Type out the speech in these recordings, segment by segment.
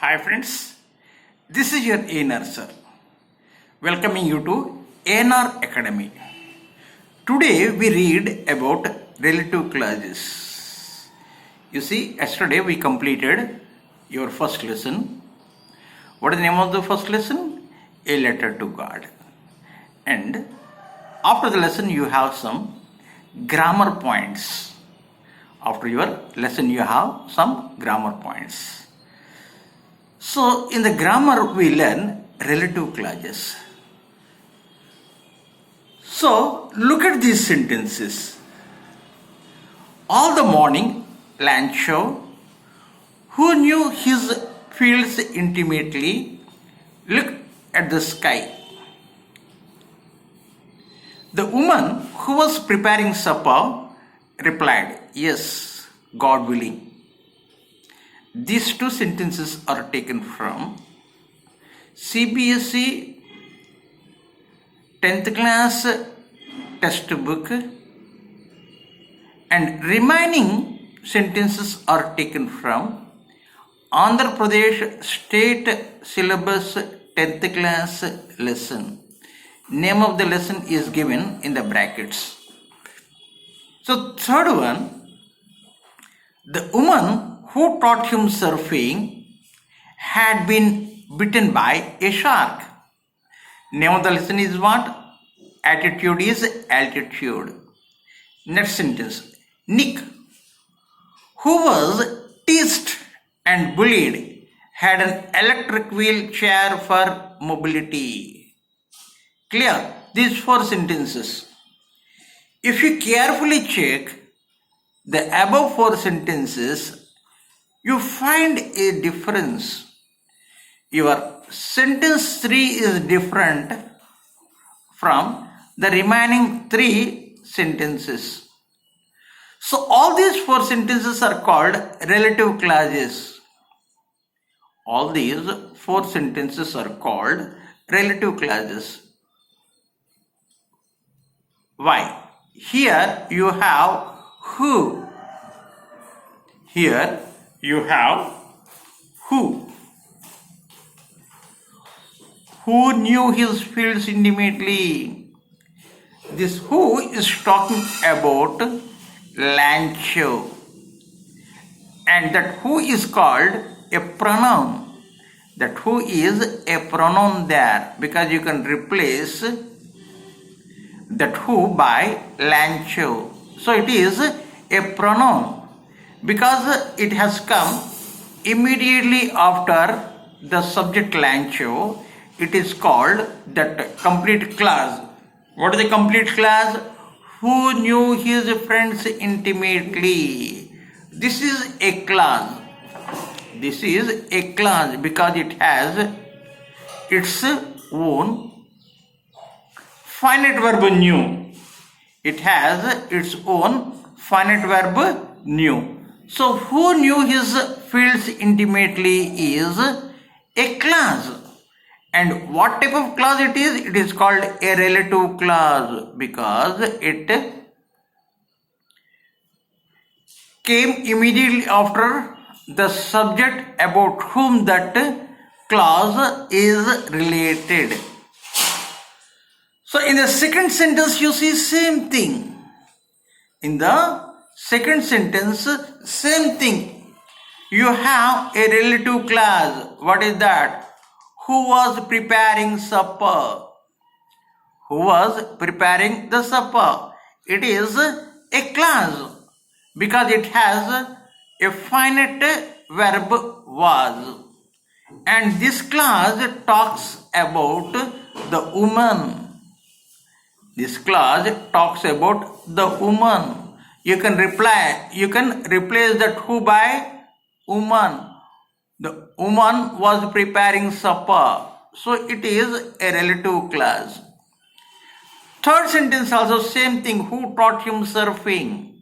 Hi friends, this is your A&R sir, welcoming you to A&R Academy. Today we read about relative clauses. You see, yesterday we completed your first lesson. What is the name of the first lesson? A Letter to God. And after the lesson you have some grammar points. After your lesson you have some grammar points. So, in the grammar we learn relative clauses. So, look at these sentences. All the morning, Lancho, who knew his fields intimately, looked at the sky. The woman who was preparing supper replied, "Yes, God willing." These two sentences are taken from CBSE 10th class textbook, and remaining sentences are taken from Andhra Pradesh State Syllabus 10th class lesson. Name of the lesson is given in the brackets. So third one, the woman who taught him surfing had been bitten by a shark. Name of the lesson is what? Attitude is altitude. Next sentence. Nick, who was teased and bullied, had an electric wheelchair for mobility. Clear? These four sentences. If you carefully check the above four sentences, you find a difference. Your sentence 3 is different from the remaining 3 sentences. So all these 4 sentences are called relative clauses. All these 4 sentences are called relative clauses. Why? Here you have who. Here you have who. Who knew his fields intimately. This who is talking about Lancho. And that who is called a pronoun. That who is a pronoun there, because you can replace that who by Lancho. So it is a pronoun because it has come immediately after the subject Lancho. It is called that complete clause. What is the complete clause? Who knew his friends intimately. This is a clause. This is a clause because it has its own finite verb knew. It has its own finite verb knew. So who knew his fields intimately is a clause. And what type of clause it is? It is called a relative clause because it came immediately after the subject about whom that clause is related. So in the second sentence you see same thing. In the second sentence, same thing. You have a relative clause. What is that? Who was preparing supper? Who was preparing the supper? It is a clause because it has a finite verb was. And this clause talks about the woman. This clause talks about the woman. You can replace that who by woman. The woman was preparing supper. So it is a relative clause. Third sentence also same thing. Who taught him surfing?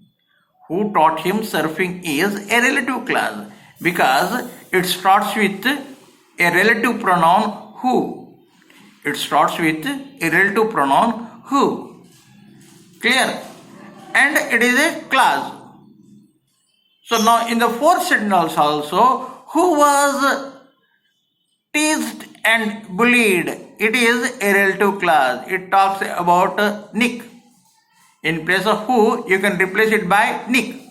Who taught him surfing is a relative clause because it starts with a relative pronoun who. It starts with a relative pronoun who. Clear? And it is a clause. So now in the fourth sentence also, who was teased and bullied. It is a relative clause. It talks about Nick. In place of who, you can replace it by Nick.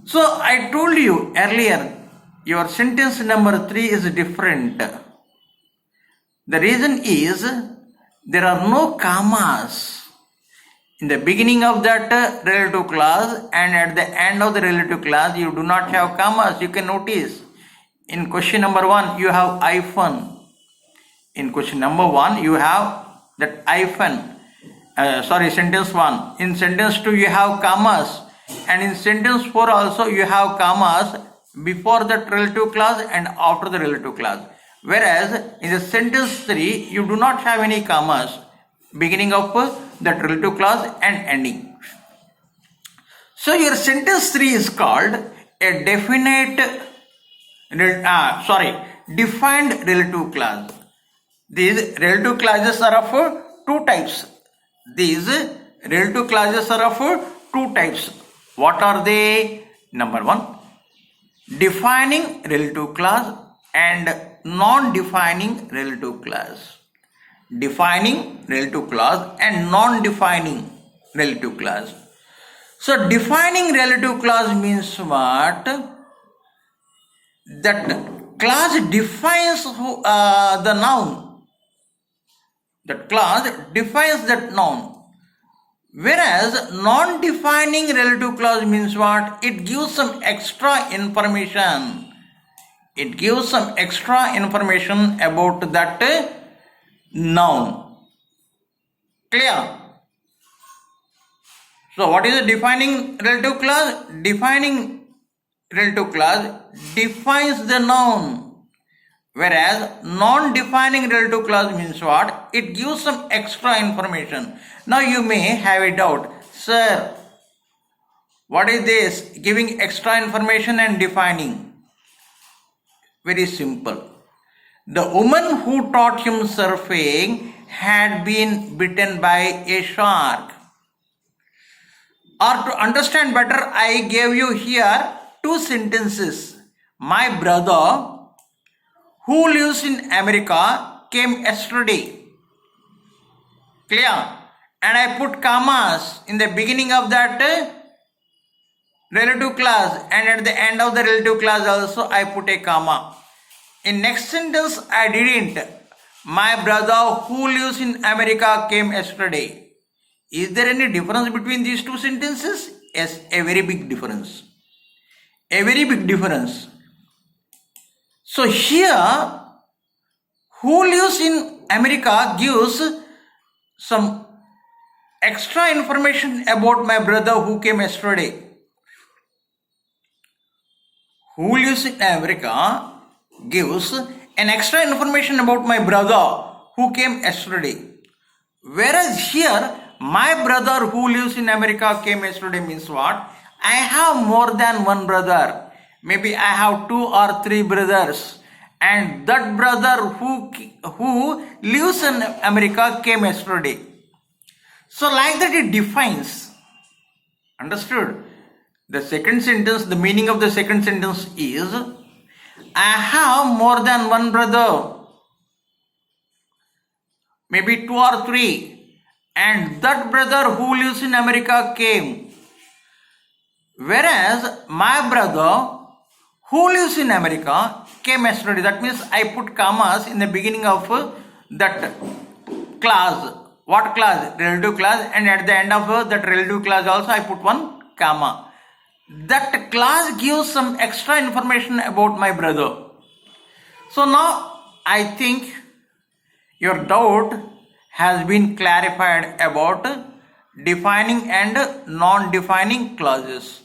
So I told you earlier, your sentence number 3 is different. The reason is there are no commas in the beginning of that relative clause, and at the end of the relative clause you do not have commas. You can notice in question number 1 you have hyphen. In question number 1 you have that hyphen. Sentence 1. In sentence 2 you have commas, and in sentence 4 also you have commas before that relative clause and after the relative clause. Whereas in the sentence 3 you do not have any commas beginning of that relative clause and ending. So your sentence 3 is called a definite defined relative clause. These relative clauses are of two types. These relative clauses are of two types. What are they? Number 1, defining relative clause and non-defining relative clause. Defining relative clause and non-defining relative clause. So defining relative clause means what? That clause defines the noun. That clause defines that noun. Whereas non-defining relative clause means what? It gives some extra information. It gives some extra information about that noun. Clear? So what is a defining relative clause? Defining relative clause defines the noun. Whereas non-defining relative clause means what? It gives some extra information. Now you may have a doubt. Sir, what is this? Giving extra information and defining. Very simple. The woman who taught him surfing had been bitten by a shark. Or to understand better, I gave you here two sentences. My brother who lives in America came yesterday. Clear? And I put commas in the beginning of that relative clause, and at the end of the relative clause also I put a comma. In next sentence I didn't. My brother who lives in America came yesterday. Is there any difference between these two sentences? Yes, a very big difference. A very big difference. So here, who lives in America gives some extra information about my brother who came yesterday. Who lives in America gives an extra information about my brother who came yesterday. Whereas here, my brother who lives in America came yesterday means what? I have more than one brother. Maybe I have 2 or 3 brothers, and that brother who lives in America came yesterday. So like that it defines. Understood? The second sentence, the meaning of the second sentence is, I have more than one brother, maybe 2 or 3, and that brother who lives in America came. Whereas my brother who lives in America came yesterday. That means I put commas in the beginning of that clause. What clause? Relative clause, and at the end of that relative clause also I put one comma. That clause gives some extra information about my brother. So now I think your doubt has been clarified about defining and non-defining clauses.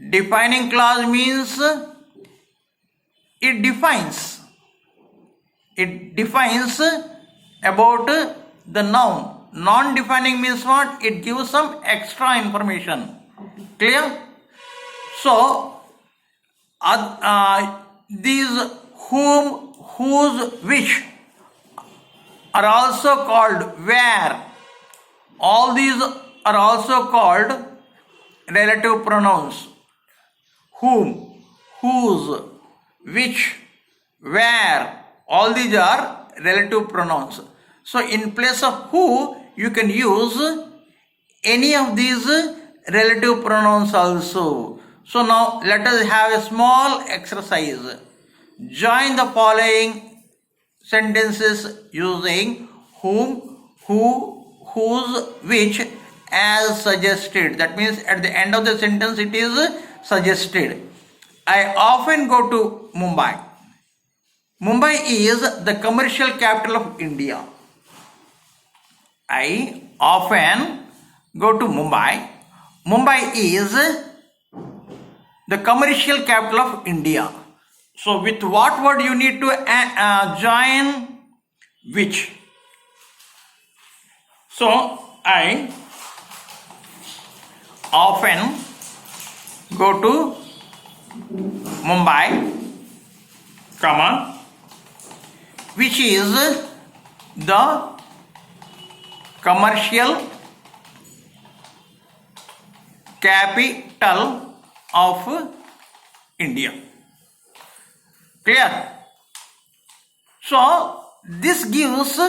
Defining clause means it defines about the noun. Non-defining means what? It gives some extra information. Clear? So these whom, whose, which are also called where. All these are also called relative pronouns. Whom, whose, which, where. All these are relative pronouns. So in place of who, you can use any of these relative pronouns also. So now let us have a small exercise. Join the following sentences using whom, who, whose, which as suggested. That means at the end of the sentence it is suggested. I often go to Mumbai. Mumbai is the commercial capital of India. I often go to Mumbai. Mumbai is the commercial capital of India. So with what word you need to join which? So I often go to Mumbai, comma, which is the commercial capital of India. Clear? So this gives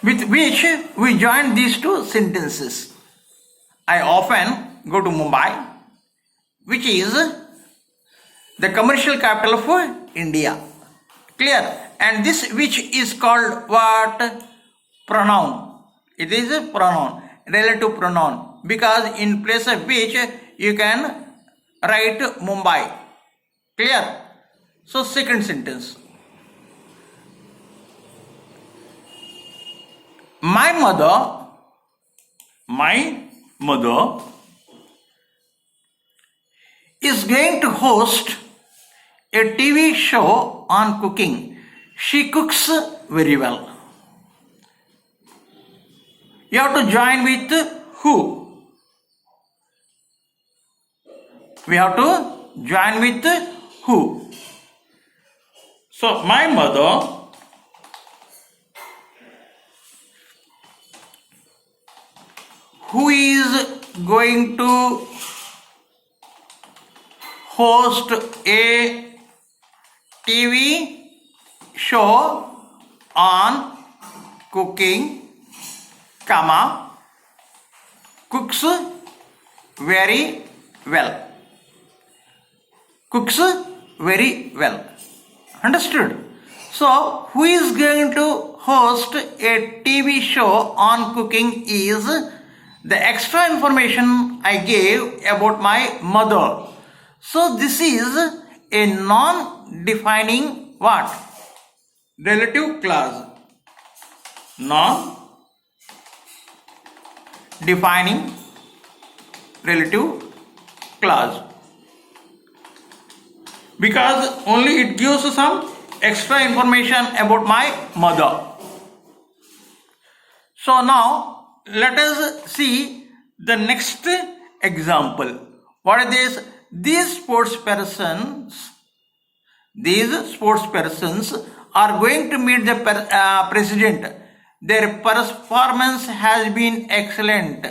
with which we join these two sentences. I often go to Mumbai, which is the commercial capital of India. Clear? And this which is called what? Pronoun. It is a pronoun, relative pronoun, because in place of which you can write Mumbai. Clear? So second sentence. My mother is going to host a TV show on cooking. She cooks very well. You have to join with who? We have to join with who? So my mother who is going to host a TV show on cooking, comma, cooks very well. Cooks very well. Understood? So, who is going to host a TV show on cooking is the extra information I gave about my mother. So, this is a non-defining what? Relative clause. Non-defining relative clause. Because only it gives some extra information about my mother. So now let us see the next example. What are these? These sports persons are going to meet the president. Their performance has been excellent.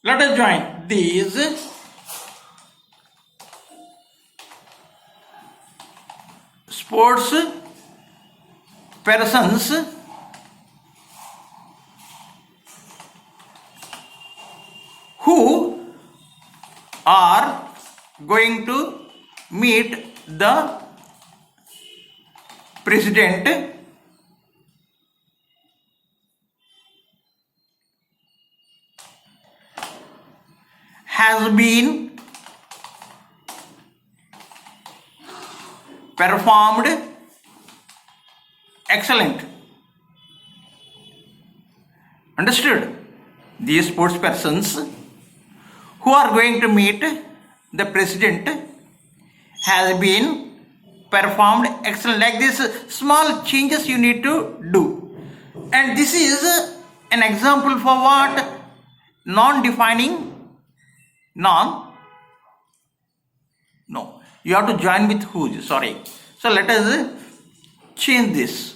Let us join these sports persons who are going to meet the president has been performed excellent. Understood? These sports persons who are going to meet the president has been performed excellent. Like this, small changes you need to do. And this is an example for what? Non-defining. No. You have to join with whose. Sorry. So let us change this.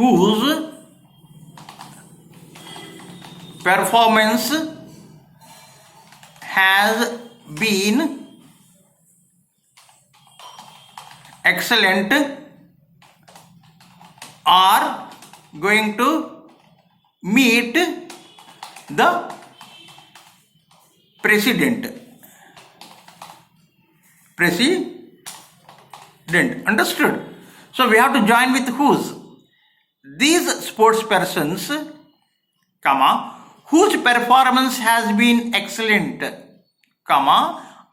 whose performance has been excellent are going to meet the president. Understood? So we have to join with whose. These sports persons, comma, whose performance has been excellent, comma,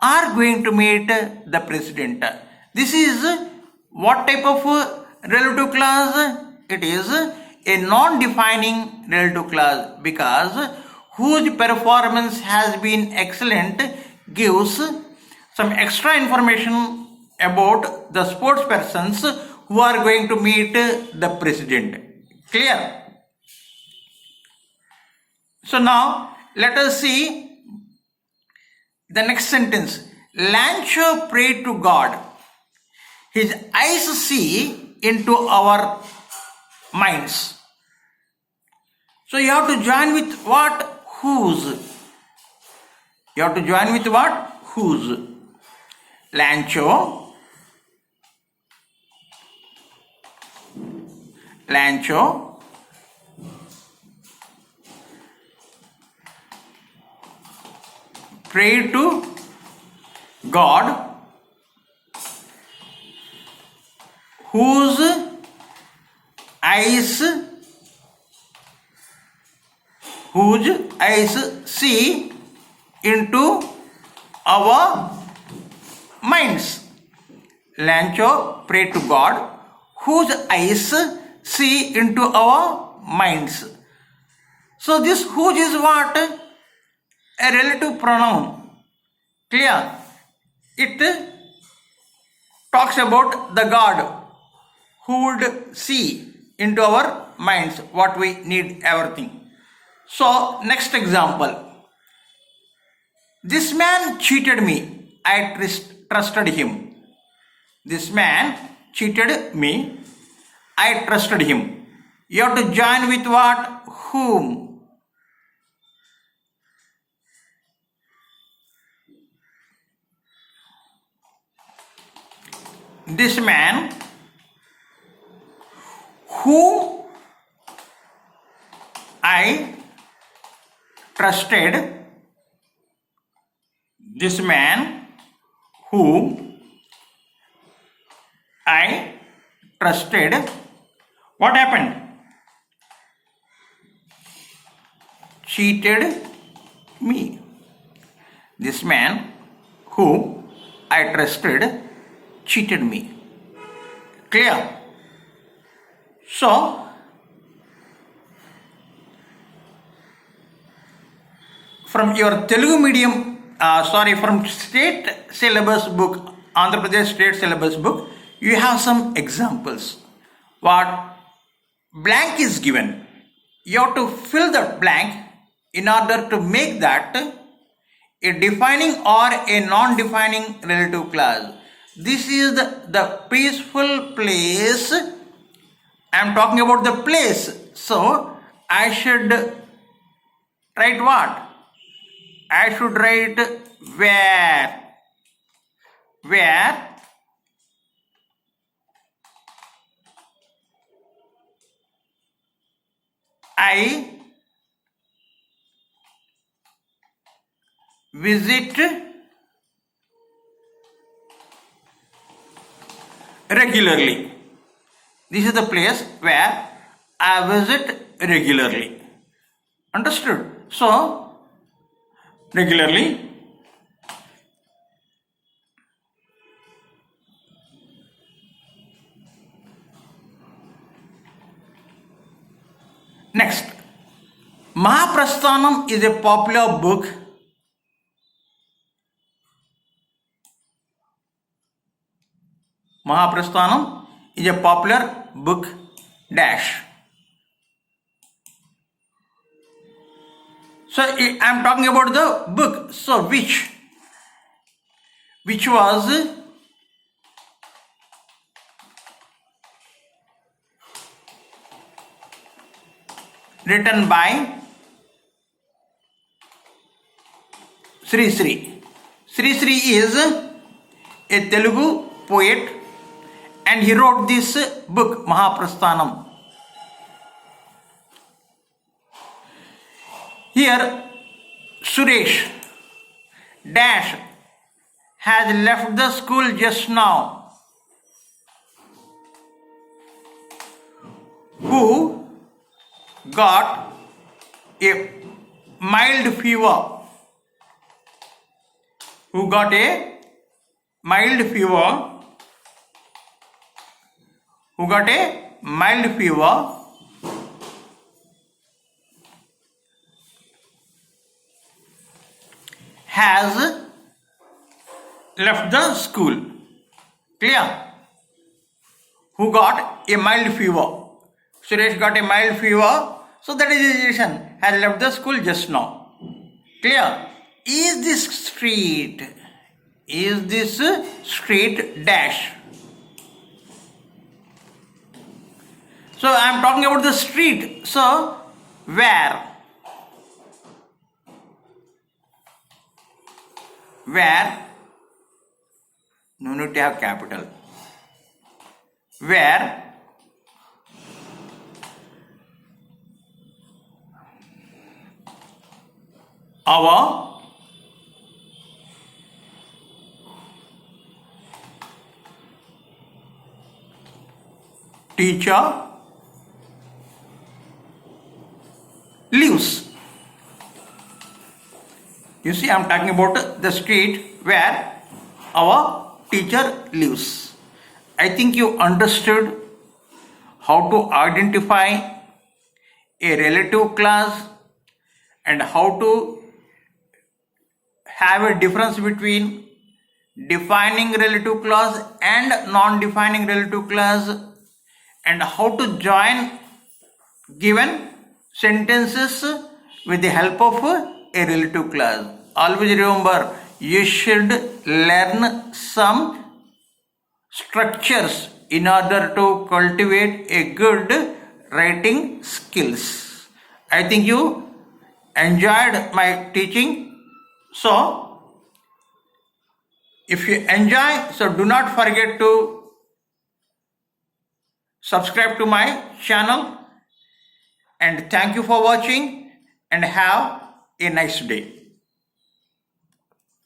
are going to meet the president. This is what type of relative clause? It is a non-defining relative clause, because whose performance has been excellent gives some extra information about the sports persons who are going to meet the president. Clear? So now let us see the next sentence. Lancho prayed to God. His eyes see into our minds. So you have to join with what? Whose. You have to join with what? Whose. Lancho prayed to God, whose eyes see into our minds. Lancho prayed to God, whose eyes see into our minds. So this whose is what? A relative pronoun. Clear? It talks about the God who would see into our minds what we need, everything. So next example. This man cheated me. I trusted him. This man cheated me. I trusted him. You have to join with what? Whom. This man whom I trusted. This man whom I trusted. What happened? Cheated me. This man whom I trusted cheated me. Clear? So, from your Telugu medium, from state syllabus book, Andhra Pradesh state syllabus book, you have some examples. What blank is given, you have to fill the blank in order to make that a defining or a non-defining relative clause. This is the peaceful place. I am talking about the place. So I should write what? I should write where. Where I visit regularly. This is the place where I visit regularly. Understood? So, regularly. Next, Mahaprasthanam is a popular book. Mahaprasthanam is a popular book dash. So I am talking about the book. So which was written by Sri Sri. Sri Sri is a Telugu poet and he wrote this book Mahaprasthanam. Here Suresh Dash has left the school just now, who got a mild fever. Who got a mild fever? Who got a mild fever? Has left the school. Clear? Who got a mild fever? Suresh got a mild fever, so that is his reason. Has left the school just now. Clear? Is this street dash? So I am talking about the street. So where? No need to have capital. Where our teacher lives. You see, I am talking about the street where our teacher lives. I think you understood how to identify a relative class and how to have a difference between defining relative class and non-defining relative class, and how to join given sentences with the help of a relative class. Always remember, you should learn some structures in order to cultivate a good writing skills. I think you enjoyed my teaching. So, if you enjoy, so do not forget to subscribe to my channel, and thank you for watching and have a nice day.